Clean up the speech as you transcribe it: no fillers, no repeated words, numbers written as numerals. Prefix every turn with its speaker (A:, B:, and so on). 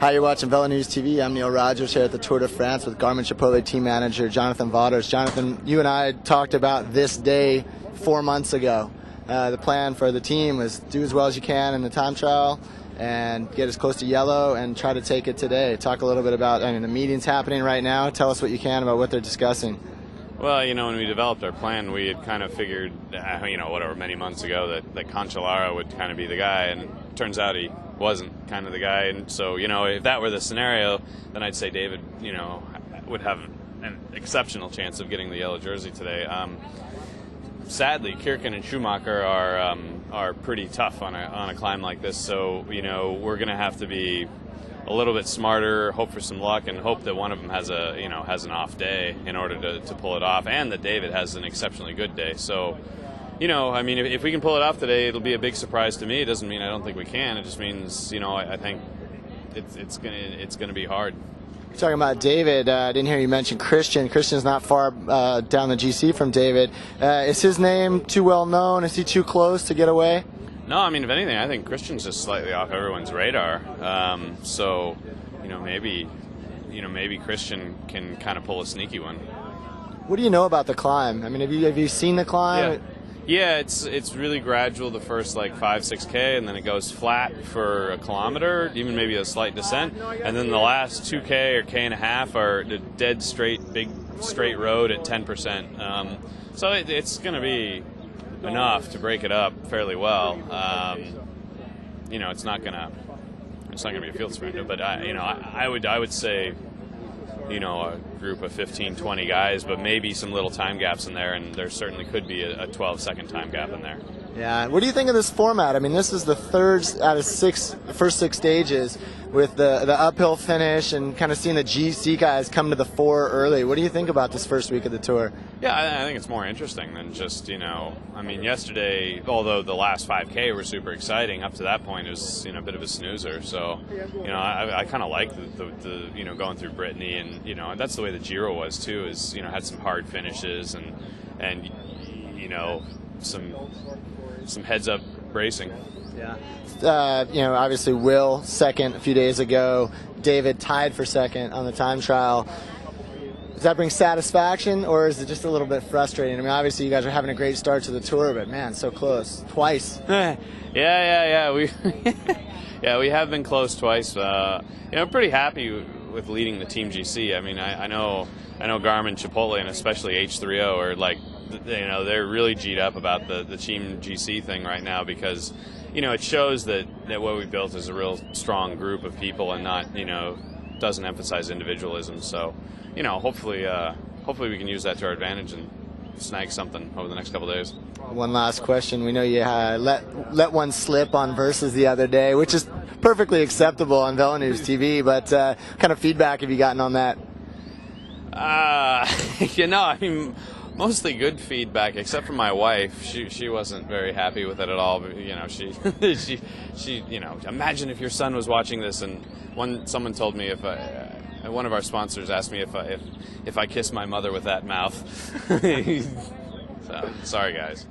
A: Hi, you're watching Velo News TV. I'm Neil Rogers here at the Tour de France with Garmin Chipotle team manager Jonathan Vaughters. Jonathan, you and I talked about this day 4 months ago. The plan for the team was do as well as you can in the time trial and get as close to yellow and try to take it today. Talk a little bit about, the meeting's happening right now. Tell us what you can about what they're discussing.
B: Well, when we developed our plan, we had kind of figured, many months ago that Cancellara would kind of be the guy, and it turns out he wasn't kind of the guy. And so, if that were the scenario, then I'd say David, would have an exceptional chance of getting the yellow jersey today. Sadly, Kirken and Schumacher are pretty tough on a climb like this, so we're going to have to be a little bit smarter, hope for some luck, and hope that one of them has an off day in order to pull it off, and that David has an exceptionally good day. So, if we can pull it off today, it'll be a big surprise to me. It doesn't mean I don't think we can. It just means, I think it's gonna be hard.
A: Talking about David, I didn't hear you mention Christian. Christian's not far down the GC from David. Is his name too well known? Is he too close to get away?
B: No, if anything, I think Christian's just slightly off everyone's radar. So, maybe Christian can kind of pull a sneaky one.
A: What do you know about the climb? Have you seen the climb?
B: Yeah, it's really gradual the first 5-6K, and then it goes flat for a kilometer, even maybe a slight descent, and then the last 2K or K and a half are the dead straight, big straight road at 10%. So it's going to be enough to break it up fairly well. It's not gonna be a field sprint, but I would say a group of 15-20 guys, but maybe some little time gaps in there, and there certainly could be a 12-second time gap in there.
A: Yeah. What do you think of this format? This is the third out of first six stages with the uphill finish and kind of seeing the GC guys come to the fore early. What do you think about this first week of the tour?
B: Yeah, I think it's more interesting than just, yesterday, although the last 5K were super exciting, up to that point it was, a bit of a snoozer. So, I kind of like the going through Brittany, and that's the way the Giro was too, is, had some hard finishes and some heads-up racing.
A: Yeah. Obviously Will second a few days ago. David tied for second on the time trial. Does that bring satisfaction, or is it just a little bit frustrating? Obviously you guys are having a great start to the tour, but man, so close. Twice.
B: Yeah. We have been close twice. I'm pretty happy with leading the Team GC. I know Garmin, Chipotle, and especially H3O are they're really G'd up about the Team GC thing right now, because it shows that what we built is a real strong group of people and not doesn't emphasize individualism. So hopefully we can use that to our advantage and snag something over the next couple of days.
A: One last question. We know you let one slip on Versus the other day, which is perfectly acceptable on Velo News TV, but kind of feedback have you gotten on that?
B: Mostly good feedback, except for my wife. She wasn't very happy with it at all. But, she imagine if your son was watching this, and someone told me one of our sponsors asked me if I kiss my mother with that mouth. So, sorry guys.